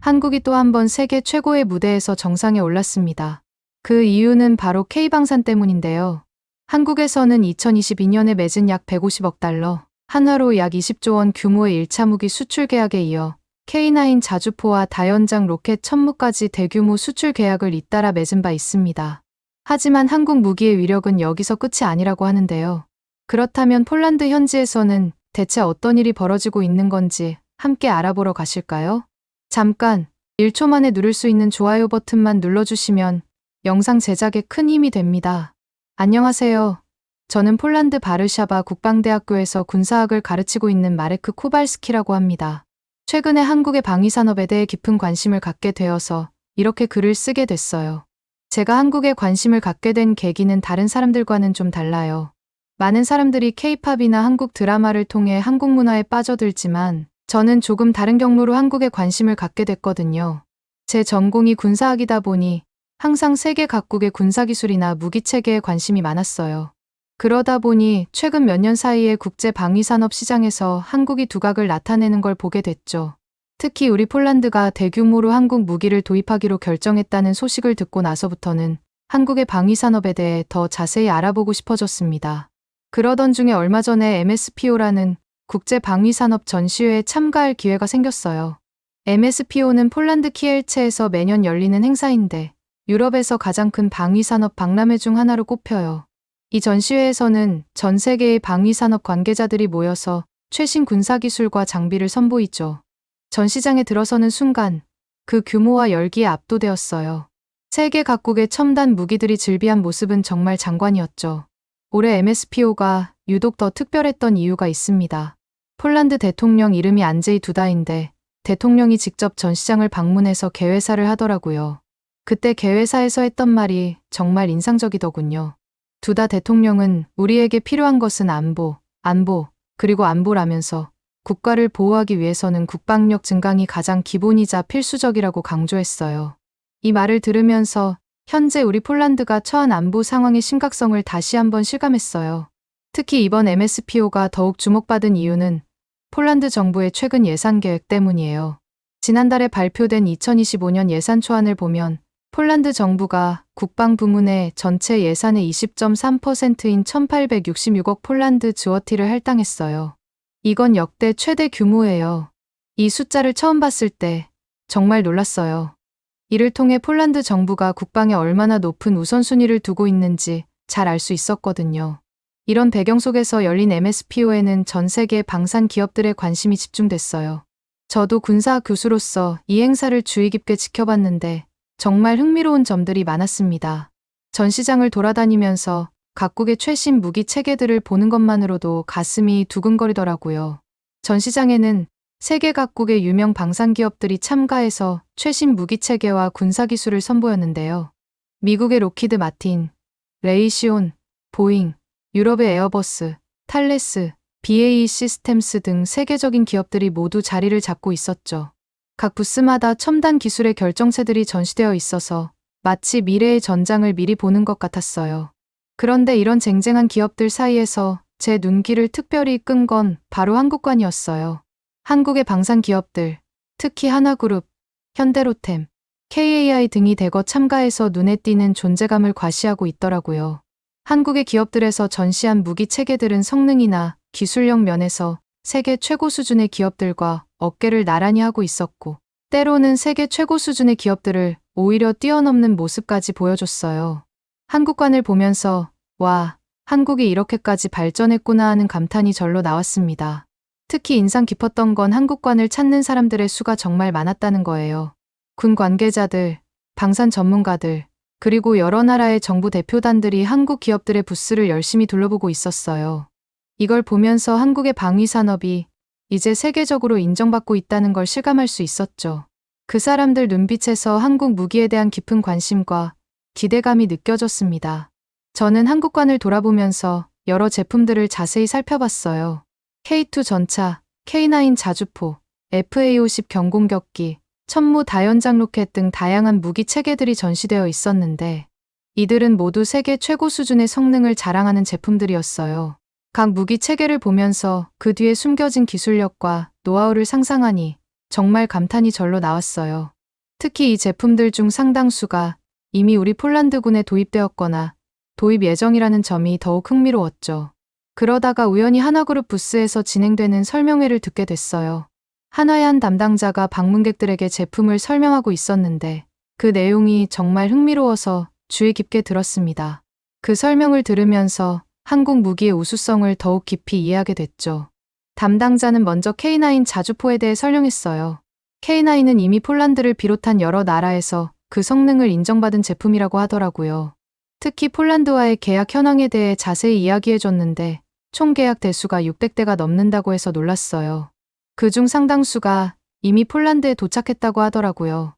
한국이 또 한 번 세계 최고의 무대에서 정상에 올랐습니다. 그 이유는 바로 K방산 때문인데요. 한국에서는 2022년에 맺은 약 150억 달러, 한화로 약 20조 원 규모의 1차 무기 수출 계약에 이어 K9 자주포와 다연장 로켓 천무까지 대규모 수출 계약을 잇따라 맺은 바 있습니다. 하지만 한국 무기의 위력은 여기서 끝이 아니라고 하는데요. 그렇다면 폴란드 현지에서는 대체 어떤 일이 벌어지고 있는 건지 함께 알아보러 가실까요? 잠깐 1초 만에 누를 수 있는 좋아요 버튼만 눌러주시면 영상 제작에 큰 힘이 됩니다. 안녕하세요. 저는 폴란드 바르샤바 국방대학교에서 군사학을 가르치고 있는 마레크 코발스키라고 합니다. 최근에 한국의 방위산업에 대해 깊은 관심을 갖게 되어서 이렇게 글을 쓰게 됐어요. 제가 한국에 관심을 갖게 된 계기는 다른 사람들과는 좀 달라요. 많은 사람들이 K-팝이나 한국 드라마를 통해 한국 문화에 빠져들지만 저는 조금 다른 경로로 한국에 관심을 갖게 됐거든요. 제 전공이 군사학이다 보니 항상 세계 각국의 군사기술이나 무기체계에 관심이 많았어요. 그러다 보니 최근 몇 년 사이에 국제 방위산업 시장에서 한국이 두각을 나타내는 걸 보게 됐죠. 특히 우리 폴란드가 대규모로 한국 무기를 도입하기로 결정했다는 소식을 듣고 나서부터는 한국의 방위산업에 대해 더 자세히 알아보고 싶어졌습니다. 그러던 중에 얼마 전에 MSPO라는 국제 방위산업 전시회에 참가할 기회가 생겼어요. MSPO는 폴란드 키엘체에서 매년 열리는 행사인데 유럽에서 가장 큰 방위산업 박람회 중 하나로 꼽혀요. 이 전시회에서는 전 세계의 방위산업 관계자들이 모여서 최신 군사기술과 장비를 선보이죠. 전시장에 들어서는 순간 그 규모와 열기에 압도되었어요. 세계 각국의 첨단 무기들이 즐비한 모습은 정말 장관이었죠. 올해 MSPO가 유독 더 특별했던 이유가 있습니다. 폴란드 대통령 이름이 안제이 두다인데 대통령이 직접 전시장을 방문해서 개회사를 하더라고요. 그때 개회사에서 했던 말이 정말 인상적이더군요. 두다 대통령은 우리에게 필요한 것은 안보, 그리고 안보라면서 국가를 보호하기 위해서는 국방력 증강이 가장 기본이자 필수적이라고 강조했어요. 이 말을 들으면서 현재 우리 폴란드가 처한 안보 상황의 심각성을 다시 한번 실감했어요. 특히 이번 MSPO가 더욱 주목받은 이유는 폴란드 정부의 최근 예산 계획 때문이에요. 지난달에 발표된 2025년 예산 초안을 보면 폴란드 정부가 국방 부문의 전체 예산의 20.3%인 1866억 폴란드 주어티를 할당했어요. 이건 역대 최대 규모예요. 이 숫자를 처음 봤을 때 정말 놀랐어요. 이를 통해 폴란드 정부가 국방에 얼마나 높은 우선순위를 두고 있는지 잘 알 수 있었거든요. 이런 배경 속에서 열린 MSPO에는 전 세계 방산 기업들의 관심이 집중됐어요. 저도 군사학 교수로서 이 행사를 주의 깊게 지켜봤는데 정말 흥미로운 점들이 많았습니다. 전시장을 돌아다니면서 각국의 최신 무기 체계들을 보는 것만으로도 가슴이 두근거리더라고요. 전시장에는 세계 각국의 유명 방산 기업들이 참가해서 최신 무기 체계와 군사 기술을 선보였는데요. 미국의 로키드 마틴, 레이시온, 보잉, 유럽의 에어버스, 탈레스, BAE 시스템스 등 세계적인 기업들이 모두 자리를 잡고 있었죠. 각 부스마다 첨단 기술의 결정체들이 전시되어 있어서 마치 미래의 전장을 미리 보는 것 같았어요. 그런데 이런 쟁쟁한 기업들 사이에서 제 눈길을 특별히 끈 건 바로 한국관이었어요. 한국의 방산 기업들, 특히 하나그룹, 현대로템, KAI 등이 대거 참가해서 눈에 띄는 존재감을 과시하고 있더라고요. 한국의 기업들에서 전시한 무기 체계들은 성능이나 기술력 면에서 세계 최고 수준의 기업들과 어깨를 나란히 하고 있었고, 때로는 세계 최고 수준의 기업들을 오히려 뛰어넘는 모습까지 보여줬어요. 한국관을 보면서 와, 한국이 이렇게까지 발전했구나 하는 감탄이 절로 나왔습니다. 특히 인상 깊었던 건 한국관을 찾는 사람들의 수가 정말 많았다는 거예요. 군 관계자들, 방산 전문가들, 그리고 여러 나라의 정부 대표단들이 한국 기업들의 부스를 열심히 둘러보고 있었어요. 이걸 보면서 한국의 방위산업이 이제 세계적으로 인정받고 있다는 걸 실감할 수 있었죠. 그 사람들 눈빛에서 한국 무기에 대한 깊은 관심과 기대감이 느껴졌습니다. 저는 한국관을 돌아보면서 여러 제품들을 자세히 살펴봤어요. K2 전차, K9 자주포, FA50 경공격기, 천무 다연장 로켓 등 다양한 무기 체계들이 전시되어 있었는데 이들은 모두 세계 최고 수준의 성능을 자랑하는 제품들이었어요. 각 무기 체계를 보면서 그 뒤에 숨겨진 기술력과 노하우를 상상하니 정말 감탄이 절로 나왔어요. 특히 이 제품들 중 상당수가 이미 우리 폴란드군에 도입되었거나 도입 예정이라는 점이 더욱 흥미로웠죠. 그러다가 우연히 하나그룹 부스에서 진행되는 설명회를 듣게 됐어요. 한화의 한 담당자가 방문객들에게 제품을 설명하고 있었는데 그 내용이 정말 흥미로워서 주의 깊게 들었습니다. 그 설명을 들으면서 한국 무기의 우수성을 더욱 깊이 이해하게 됐죠. 담당자는 먼저 K9 자주포에 대해 설명했어요. K9은 이미 폴란드를 비롯한 여러 나라에서 그 성능을 인정받은 제품이라고 하더라고요. 특히 폴란드와의 계약 현황에 대해 자세히 이야기해줬는데 총 계약 대수가 600대가 넘는다고 해서 놀랐어요. 그중 상당수가 이미 폴란드에 도착했다고 하더라고요.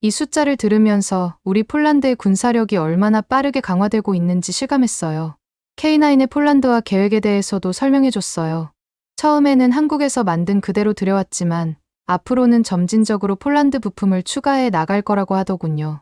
이 숫자를 들으면서 우리 폴란드의 군사력이 얼마나 빠르게 강화되고 있는지 실감했어요. K9의 폴란드화 계획에 대해서도 설명해줬어요. 처음에는 한국에서 만든 그대로 들여왔지만 앞으로는 점진적으로 폴란드 부품을 추가해 나갈 거라고 하더군요.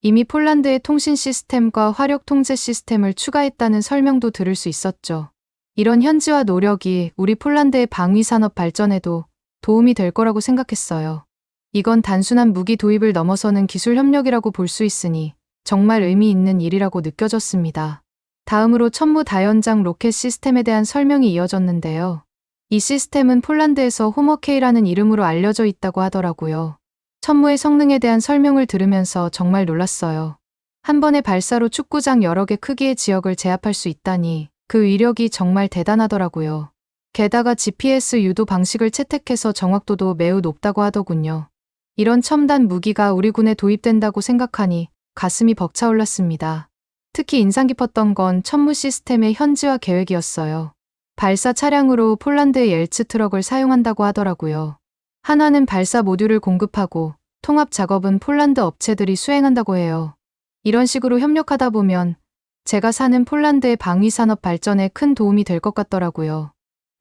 이미 폴란드의 통신 시스템과 화력 통제 시스템을 추가했다는 설명도 들을 수 있었죠. 이런 현지화 노력이 우리 폴란드의 방위산업 발전에도 도움이 될 거라고 생각했어요. 이건 단순한 무기 도입을 넘어서는 기술 협력이라고 볼 수 있으니 정말 의미 있는 일이라고 느껴졌습니다. 다음으로 천무 다연장 로켓 시스템에 대한 설명이 이어졌는데요. 이 시스템은 폴란드에서 호머케이라는 이름으로 알려져 있다고 하더라고요. 천무의 성능에 대한 설명을 들으면서 정말 놀랐어요. 한 번의 발사로 축구장 여러 개 크기의 지역을 제압할 수 있다니 그 위력이 정말 대단하더라고요. 게다가 GPS 유도 방식을 채택해서 정확도도 매우 높다고 하더군요. 이런 첨단 무기가 우리 군에 도입된다고 생각하니 가슴이 벅차올랐습니다. 특히 인상 깊었던 건 천무 시스템의 현지화 계획이었어요. 발사 차량으로 폴란드의 옐츠 트럭을 사용한다고 하더라고요. 한화는 발사 모듈을 공급하고 통합 작업은 폴란드 업체들이 수행한다고 해요. 이런 식으로 협력하다 보면 제가 사는 폴란드의 방위산업 발전에 큰 도움이 될 것 같더라고요.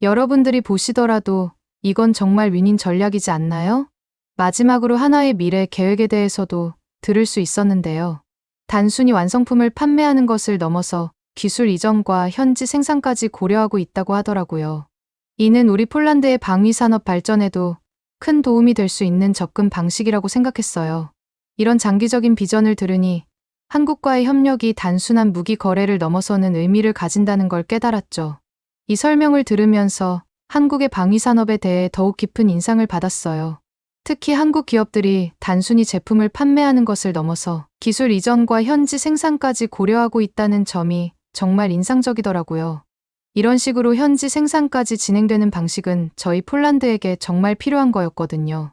여러분들이 보시더라도 이건 정말 윈윈 전략이지 않나요? 마지막으로 한화의 미래 계획에 대해서도 들을 수 있었는데요. 단순히 완성품을 판매하는 것을 넘어서 기술 이전과 현지 생산까지 고려하고 있다고 하더라고요. 이는 우리 폴란드의 방위산업 발전에도 큰 도움이 될 수 있는 접근 방식이라고 생각했어요. 이런 장기적인 비전을 들으니 한국과의 협력이 단순한 무기 거래를 넘어서는 의미를 가진다는 걸 깨달았죠. 이 설명을 들으면서 한국의 방위산업에 대해 더욱 깊은 인상을 받았어요. 특히 한국 기업들이 단순히 제품을 판매하는 것을 넘어서 기술 이전과 현지 생산까지 고려하고 있다는 점이 정말 인상적이더라고요. 이런 식으로 현지 생산까지 진행되는 방식은 저희 폴란드에게 정말 필요한 거였거든요.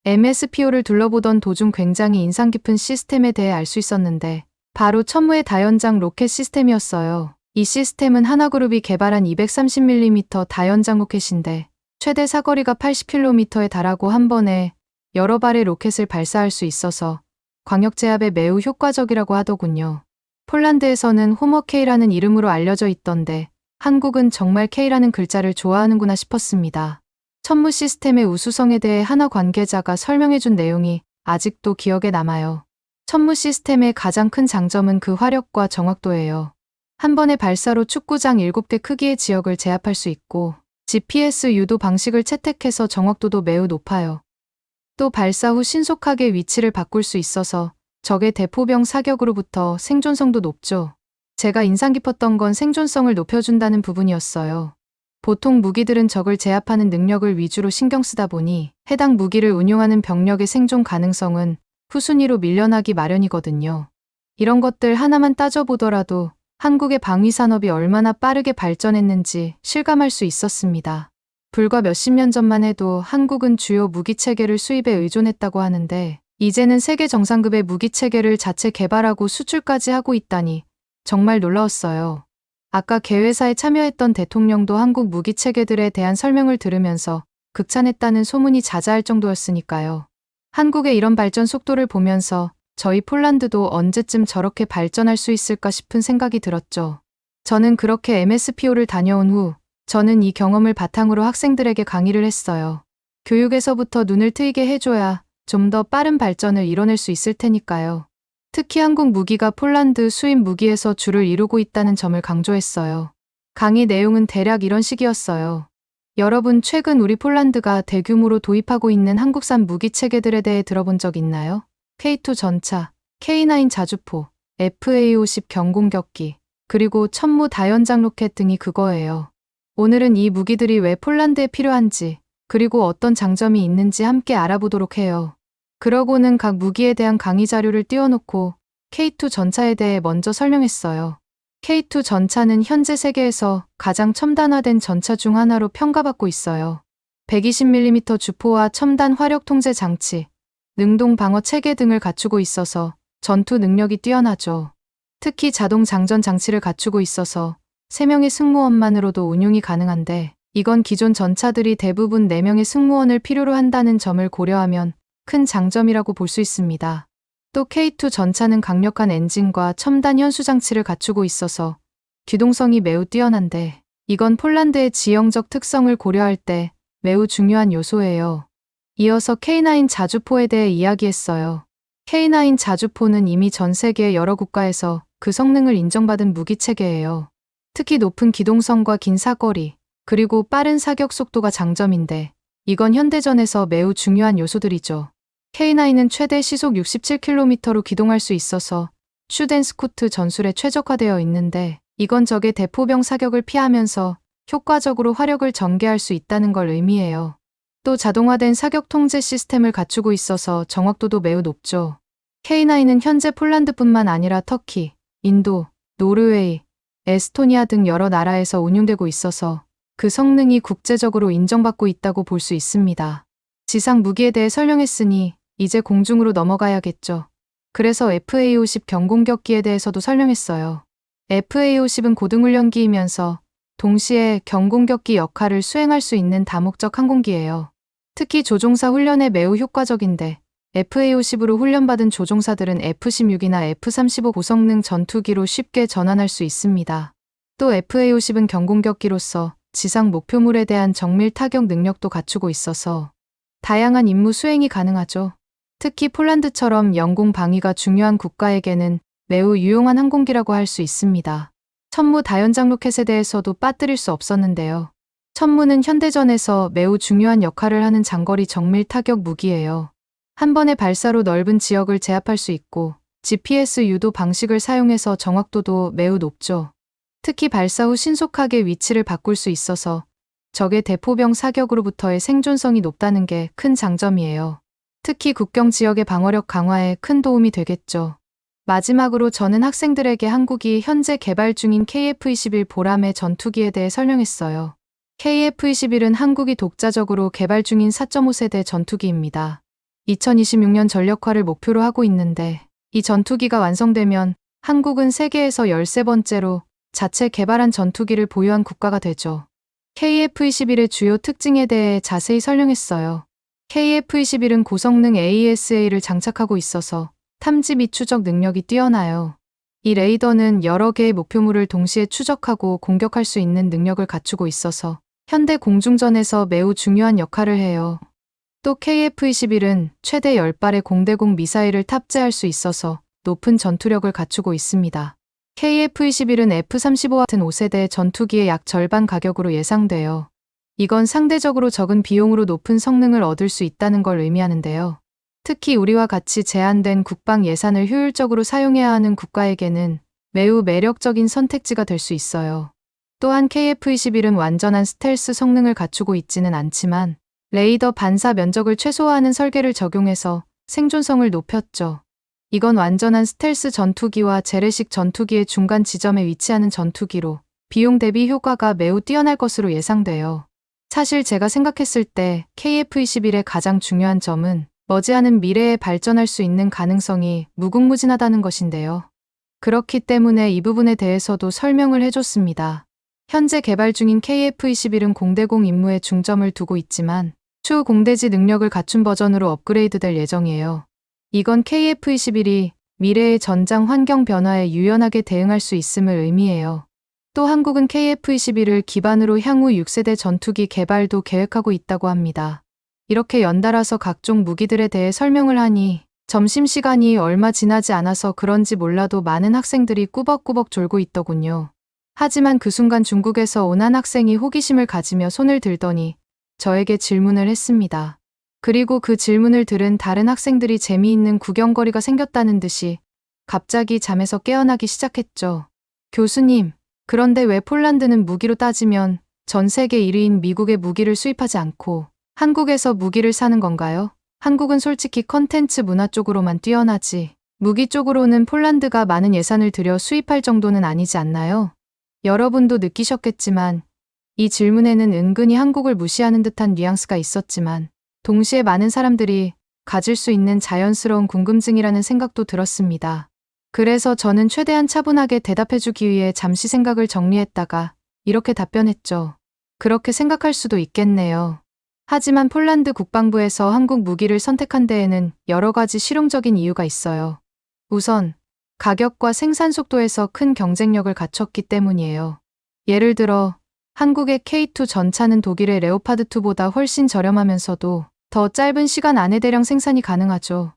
MSPO를 둘러보던 도중 굉장히 인상 깊은 시스템에 대해 알 수 있었는데 바로 천무의 다연장 로켓 시스템이었어요. 이 시스템은 하나그룹이 개발한 230mm 다연장 로켓인데 최대 사거리가 80km에 달하고 한 번에 여러 발의 로켓을 발사할 수 있어서 광역 제압에 매우 효과적이라고 하더군요. 폴란드에서는 호머케이라는 이름으로 알려져 있던데 한국은 정말 K라는 글자를 좋아하는구나 싶었습니다. 천무 시스템의 우수성에 대해 한화 관계자가 설명해준 내용이 아직도 기억에 남아요. 천무 시스템의 가장 큰 장점은 그 화력과 정확도예요. 한 번의 발사로 축구장 7개 크기의 지역을 제압할 수 있고 GPS 유도 방식을 채택해서 정확도도 매우 높아요. 또 발사 후 신속하게 위치를 바꿀 수 있어서 적의 대포병 사격으로부터 생존성도 높죠. 제가 인상 깊었던 건 생존성을 높여준다는 부분이었어요. 보통 무기들은 적을 제압하는 능력을 위주로 신경 쓰다 보니 해당 무기를 운용하는 병력의 생존 가능성은 후순위로 밀려나기 마련이거든요. 이런 것들 하나만 따져보더라도 한국의 방위산업이 얼마나 빠르게 발전했는지 실감할 수 있었습니다. 불과 몇십 년 전만 해도 한국은 주요 무기체계를 수입에 의존했다고 하는데 이제는 세계 정상급의 무기체계를 자체 개발하고 수출까지 하고 있다니 정말 놀라웠어요. 아까 개회사에 참여했던 대통령도 한국 무기체계들에 대한 설명을 들으면서 극찬했다는 소문이 자자할 정도였으니까요. 한국의 이런 발전 속도를 보면서 저희 폴란드도 언제쯤 저렇게 발전할 수 있을까 싶은 생각이 들었죠. 저는 그렇게 MSPO를 다녀온 후 저는 이 경험을 바탕으로 학생들에게 강의를 했어요. 교육에서부터 눈을 트이게 해줘야 좀 더 빠른 발전을 이뤄낼 수 있을 테니까요. 특히 한국 무기가 폴란드 수입 무기에서 주를 이루고 있다는 점을 강조했어요. 강의 내용은 대략 이런 식이었어요. 여러분 최근 우리 폴란드가 대규모로 도입하고 있는 한국산 무기 체계들에 대해 들어본 적 있나요? K2 전차, K9 자주포, FA50 경공격기, 그리고 천무 다연장 로켓 등이 그거예요. 오늘은 이 무기들이 왜 폴란드에 필요한지, 그리고 어떤 장점이 있는지 함께 알아보도록 해요. 그러고는 각 무기에 대한 강의 자료를 띄워놓고 K2 전차에 대해 먼저 설명했어요. K2 전차는 현재 세계에서 가장 첨단화된 전차 중 하나로 평가받고 있어요. 120mm 주포와 첨단 화력 통제 장치, 능동 방어 체계 등을 갖추고 있어서 전투 능력이 뛰어나죠. 특히 자동 장전 장치를 갖추고 있어서 3명의 승무원만으로도 운용이 가능한데, 이건 기존 전차들이 대부분 4명의 승무원을 필요로 한다는 점을 고려하면 큰 장점이라고 볼 수 있습니다. 또 K2 전차는 강력한 엔진과 첨단 현수 장치를 갖추고 있어서 기동성이 매우 뛰어난데, 이건 폴란드의 지형적 특성을 고려할 때 매우 중요한 요소예요. 이어서 K9 자주포에 대해 이야기했어요. K9 자주포는 이미 전 세계 여러 국가에서 그 성능을 인정받은 무기체계예요. 특히 높은 기동성과 긴 사거리, 그리고 빠른 사격 속도가 장점인데, 이건 현대전에서 매우 중요한 요소들이죠. K9은 최대 시속 67km로 기동할 수 있어서 슈덴스쿠트 전술에 최적화되어 있는데, 이건 적의 대포병 사격을 피하면서 효과적으로 화력을 전개할 수 있다는 걸 의미해요. 또 자동화된 사격 통제 시스템을 갖추고 있어서 정확도도 매우 높죠. K9은 현재 폴란드뿐만 아니라 터키, 인도, 노르웨이, 에스토니아 등 여러 나라에서 운용되고 있어서 그 성능이 국제적으로 인정받고 있다고 볼 수 있습니다. 지상 무기에 대해 설명했으니 이제 공중으로 넘어가야겠죠. 그래서 FA50 경공격기에 대해서도 설명했어요. FA50은 고등훈련기이면서 동시에 경공격기 역할을 수행할 수 있는 다목적 항공기예요. 특히 조종사 훈련에 매우 효과적인데, FA50으로 훈련받은 조종사들은 F-16이나 F-35 고성능 전투기로 쉽게 전환할 수 있습니다. 또 FA50은 경공격기로서 지상 목표물에 대한 정밀 타격 능력도 갖추고 있어서 다양한 임무 수행이 가능하죠. 특히 폴란드처럼 영공 방위가 중요한 국가에게는 매우 유용한 항공기라고 할 수 있습니다. 천무 다연장 로켓에 대해서도 빠뜨릴 수 없었는데요. 천무는 현대전에서 매우 중요한 역할을 하는 장거리 정밀 타격 무기예요. 한 번의 발사로 넓은 지역을 제압할 수 있고, GPS 유도 방식을 사용해서 정확도도 매우 높죠. 특히 발사 후 신속하게 위치를 바꿀 수 있어서 적의 대포병 사격으로부터의 생존성이 높다는 게 큰 장점이에요. 특히 국경 지역의 방어력 강화에 큰 도움이 되겠죠. 마지막으로 저는 학생들에게 한국이 현재 개발 중인 KF-21 보람의 전투기에 대해 설명했어요. KF-21은 한국이 독자적으로 개발 중인 4.5세대 전투기입니다. 2026년 전력화를 목표로 하고 있는데, 이 전투기가 완성되면 한국은 세계에서 13번째로 자체 개발한 전투기를 보유한 국가가 되죠. KF-21의 주요 특징에 대해 자세히 설명했어요. KF-21은 고성능 AESA를 장착하고 있어서 탐지 및 추적 능력이 뛰어나요. 이 레이더는 여러 개의 목표물을 동시에 추적하고 공격할 수 있는 능력을 갖추고 있어서 현대 공중전에서 매우 중요한 역할을 해요. 또 KF-21은 최대 10발의 공대공 미사일을 탑재할 수 있어서 높은 전투력을 갖추고 있습니다. KF-21은 F-35 같은 5세대 전투기의 약 절반 가격으로 예상돼요. 이건 상대적으로 적은 비용으로 높은 성능을 얻을 수 있다는 걸 의미하는데요. 특히 우리와 같이 제한된 국방 예산을 효율적으로 사용해야 하는 국가에게는 매우 매력적인 선택지가 될 수 있어요. 또한 KF-21은 완전한 스텔스 성능을 갖추고 있지는 않지만 레이더 반사 면적을 최소화하는 설계를 적용해서 생존성을 높였죠. 이건 완전한 스텔스 전투기와 재래식 전투기의 중간 지점에 위치하는 전투기로 비용 대비 효과가 매우 뛰어날 것으로 예상돼요. 사실 제가 생각했을 때 KF-21의 가장 중요한 점은 머지않은 미래에 발전할 수 있는 가능성이 무궁무진하다는 것인데요. 그렇기 때문에 이 부분에 대해서도 설명을 해줬습니다. 현재 개발 중인 KF-21은 공대공 임무에 중점을 두고 있지만 추후 공대지 능력을 갖춘 버전으로 업그레이드될 예정이에요. 이건 KF-21이 미래의 전장 환경 변화에 유연하게 대응할 수 있음을 의미해요. 또 한국은 KF-21을 기반으로 향후 6세대 전투기 개발도 계획하고 있다고 합니다. 이렇게 연달아서 각종 무기들에 대해 설명을 하니 점심시간이 얼마 지나지 않아서 그런지 몰라도 많은 학생들이 꾸벅꾸벅 졸고 있더군요. 하지만 그 순간 중국에서 온 한 학생이 호기심을 가지며 손을 들더니 저에게 질문을 했습니다. 그리고 그 질문을 들은 다른 학생들이 재미있는 구경거리가 생겼다는 듯이 갑자기 잠에서 깨어나기 시작했죠. 교수님, 그런데 왜 폴란드는 무기로 따지면 전 세계 1위인 미국의 무기를 수입하지 않고 한국에서 무기를 사는 건가요? 한국은 솔직히 컨텐츠 문화 쪽으로만 뛰어나지 무기 쪽으로는 폴란드가 많은 예산을 들여 수입할 정도는 아니지 않나요? 여러분도 느끼셨겠지만 이 질문에는 은근히 한국을 무시하는 듯한 뉘앙스가 있었지만 동시에 많은 사람들이 가질 수 있는 자연스러운 궁금증이라는 생각도 들었습니다. 그래서 저는 최대한 차분하게 대답해주기 위해 잠시 생각을 정리했다가 이렇게 답변했죠. 그렇게 생각할 수도 있겠네요. 하지만 폴란드 국방부에서 한국 무기를 선택한 데에는 여러 가지 실용적인 이유가 있어요. 우선 가격과 생산 속도에서 큰 경쟁력을 갖췄기 때문이에요. 예를 들어 한국의 K2 전차는 독일의 레오파드2보다 훨씬 저렴하면서도 더 짧은 시간 안에 대량 생산이 가능하죠.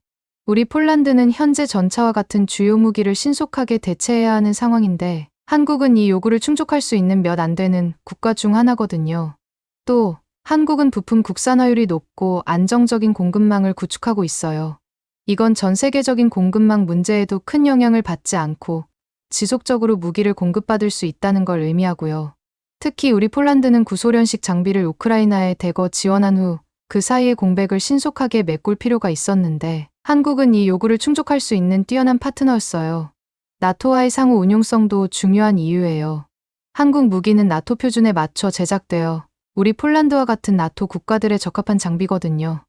우리 폴란드는 현재 전차와 같은 주요 무기를 신속하게 대체해야 하는 상황인데 한국은 이 요구를 충족할 수 있는 몇 안 되는 국가 중 하나거든요. 또 한국은 부품 국산화율이 높고 안정적인 공급망을 구축하고 있어요. 이건 전 세계적인 공급망 문제에도 큰 영향을 받지 않고 지속적으로 무기를 공급받을 수 있다는 걸 의미하고요. 특히 우리 폴란드는 구소련식 장비를 우크라이나에 대거 지원한 후 그 사이에 공백을 신속하게 메꿀 필요가 있었는데 한국은 이 요구를 충족할 수 있는 뛰어난 파트너였어요. 나토와의 상호 운용성도 중요한 이유예요. 한국 무기는 나토 표준에 맞춰 제작되어 우리 폴란드와 같은 나토 국가들에 적합한 장비거든요.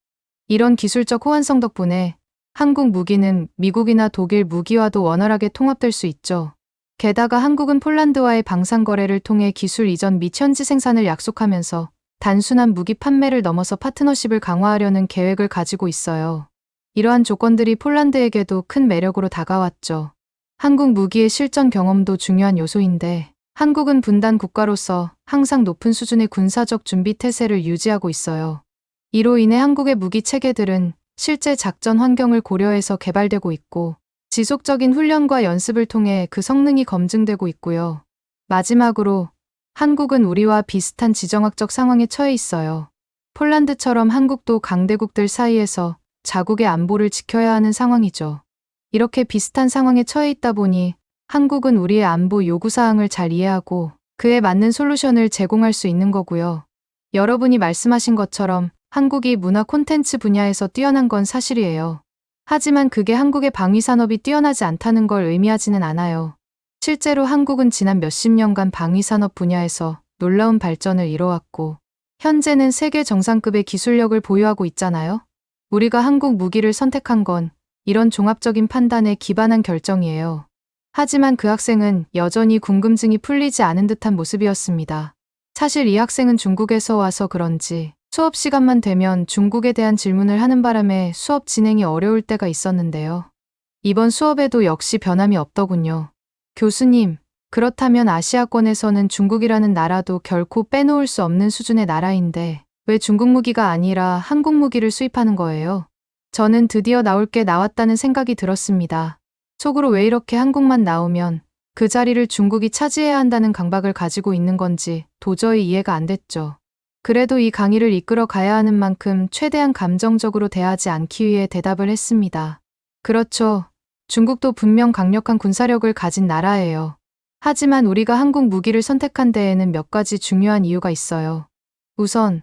이런 기술적 호환성 덕분에 한국 무기는 미국이나 독일 무기와도 원활하게 통합될 수 있죠. 게다가 한국은 폴란드와의 방산 거래를 통해 기술 이전 및 현지 생산을 약속하면서 단순한 무기 판매를 넘어서 파트너십을 강화하려는 계획을 가지고 있어요. 이러한 조건들이 폴란드에게도 큰 매력으로 다가왔죠. 한국 무기의 실전 경험도 중요한 요소인데 한국은 분단 국가로서 항상 높은 수준의 군사적 준비 태세를 유지하고 있어요. 이로 인해 한국의 무기 체계들은 실제 작전 환경을 고려해서 개발되고 있고 지속적인 훈련과 연습을 통해 그 성능이 검증되고 있고요. 마지막으로 한국은 우리와 비슷한 지정학적 상황에 처해 있어요. 폴란드처럼 한국도 강대국들 사이에서 자국의 안보를 지켜야 하는 상황이죠. 이렇게 비슷한 상황에 처해 있다 보니 한국은 우리의 안보 요구사항을 잘 이해하고 그에 맞는 솔루션을 제공할 수 있는 거고요. 여러분이 말씀하신 것처럼 한국이 문화 콘텐츠 분야에서 뛰어난 건 사실이에요. 하지만 그게 한국의 방위산업이 뛰어나지 않다는 걸 의미하지는 않아요. 실제로 한국은 지난 몇십 년간 방위산업 분야에서 놀라운 발전을 이뤄왔고 현재는 세계 정상급의 기술력을 보유하고 있잖아요. 우리가 한국 무기를 선택한 건 이런 종합적인 판단에 기반한 결정이에요. 하지만 그 학생은 여전히 궁금증이 풀리지 않은 듯한 모습이었습니다. 사실 이 학생은 중국에서 와서 그런지 수업 시간만 되면 중국에 대한 질문을 하는 바람에 수업 진행이 어려울 때가 있었는데요. 이번 수업에도 역시 변함이 없더군요. 교수님, 그렇다면 아시아권에서는 중국이라는 나라도 결코 빼놓을 수 없는 수준의 나라인데 왜 중국 무기가 아니라 한국 무기를 수입하는 거예요? 저는 드디어 나올 게 나왔다는 생각이 들었습니다. 속으로 왜 이렇게 한국만 나오면 그 자리를 중국이 차지해야 한다는 강박을 가지고 있는 건지 도저히 이해가 안 됐죠. 그래도 이 강의를 이끌어 가야 하는 만큼 최대한 감정적으로 대하지 않기 위해 대답을 했습니다. 그렇죠. 중국도 분명 강력한 군사력을 가진 나라예요. 하지만 우리가 한국 무기를 선택한 데에는 몇 가지 중요한 이유가 있어요. 우선,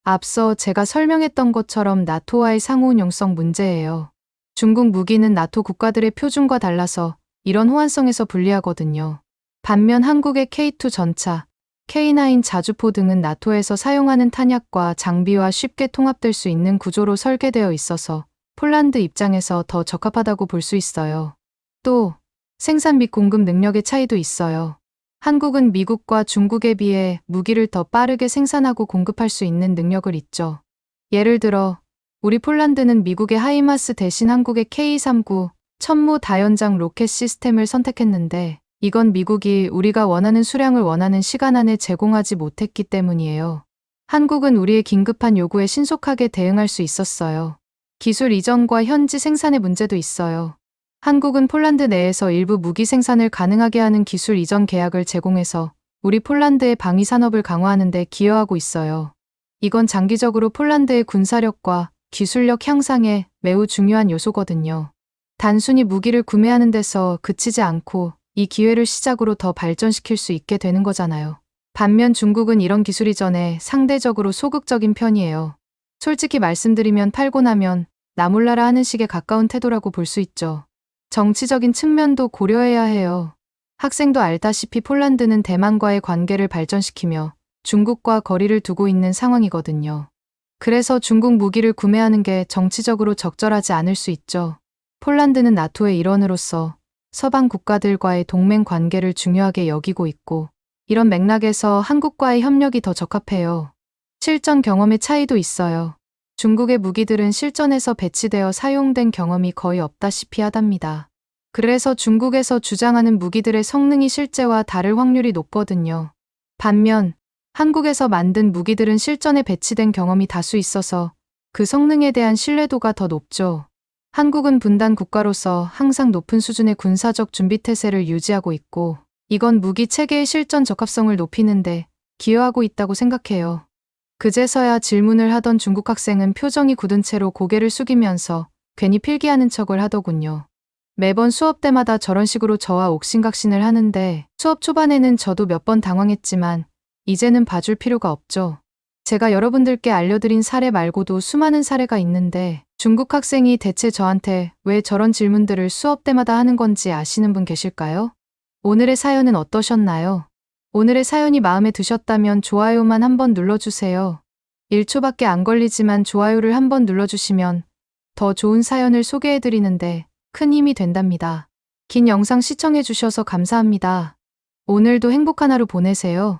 앞서 제가 설명했던 것처럼 나토와의 상호운용성 문제예요. 중국 무기는 나토 국가들의 표준과 달라서 이런 호환성에서 불리하거든요. 반면 한국의 K2 전차, K9 자주포 등은 나토에서 사용하는 탄약과 장비와 쉽게 통합될 수 있는 구조로 설계되어 있어서 폴란드 입장에서 더 적합하다고 볼 수 있어요. 또 생산 및 공급 능력의 차이도 있어요. 한국은 미국과 중국에 비해 무기를 더 빠르게 생산하고 공급할 수 있는 능력을 있죠. 예를 들어 우리 폴란드는 미국의 하이마스 대신 한국의 K39 천무 다연장 로켓 시스템을 선택했는데 이건 미국이 우리가 원하는 수량을 원하는 시간 안에 제공하지 못했기 때문이에요. 한국은 우리의 긴급한 요구에 신속하게 대응할 수 있었어요. 기술 이전과 현지 생산의 문제도 있어요. 한국은 폴란드 내에서 일부 무기 생산을 가능하게 하는 기술 이전 계약을 제공해서 우리 폴란드의 방위 산업을 강화하는 데 기여하고 있어요. 이건 장기적으로 폴란드의 군사력과 기술력 향상에 매우 중요한 요소거든요. 단순히 무기를 구매하는 데서 그치지 않고 이 기회를 시작으로 더 발전시킬 수 있게 되는 거잖아요. 반면 중국은 이런 기술 이전에 상대적으로 소극적인 편이에요. 솔직히 말씀드리면 팔고 나면 나몰라라 하는 식에 가까운 태도라고 볼 수 있죠. 정치적인 측면도 고려해야 해요. 학생도 알다시피 폴란드는 대만과의 관계를 발전시키며 중국과 거리를 두고 있는 상황이거든요. 그래서 중국 무기를 구매하는 게 정치적으로 적절하지 않을 수 있죠. 폴란드는 나토의 일원으로서 서방 국가들과의 동맹 관계를 중요하게 여기고 있고, 이런 맥락에서 한국과의 협력이 더 적합해요. 실전 경험의 차이도 있어요. 중국의 무기들은 실전에서 배치되어 사용된 경험이 거의 없다시피 하답니다. 그래서 중국에서 주장하는 무기들의 성능이 실제와 다를 확률이 높거든요. 반면 한국에서 만든 무기들은 실전에 배치된 경험이 다수 있어서 그 성능에 대한 신뢰도가 더 높죠. 한국은 분단 국가로서 항상 높은 수준의 군사적 준비태세를 유지하고 있고, 이건 무기 체계의 실전 적합성을 높이는데 기여하고 있다고 생각해요. 그제서야 질문을 하던 중국 학생은 표정이 굳은 채로 고개를 숙이면서 괜히 필기하는 척을 하더군요. 매번 수업 때마다 저런 식으로 저와 옥신각신을 하는데 수업 초반에는 저도 몇 번 당황했지만 이제는 봐줄 필요가 없죠. 제가 여러분들께 알려드린 사례 말고도 수많은 사례가 있는데 중국 학생이 대체 저한테 왜 저런 질문들을 수업 때마다 하는 건지 아시는 분 계실까요? 오늘의 사연은 어떠셨나요? 오늘의 사연이 마음에 드셨다면 좋아요만 한번 눌러주세요. 1초밖에 안 걸리지만 좋아요를 한번 눌러주시면 더 좋은 사연을 소개해드리는데 큰 힘이 된답니다. 긴 영상 시청해주셔서 감사합니다. 오늘도 행복한 하루 보내세요.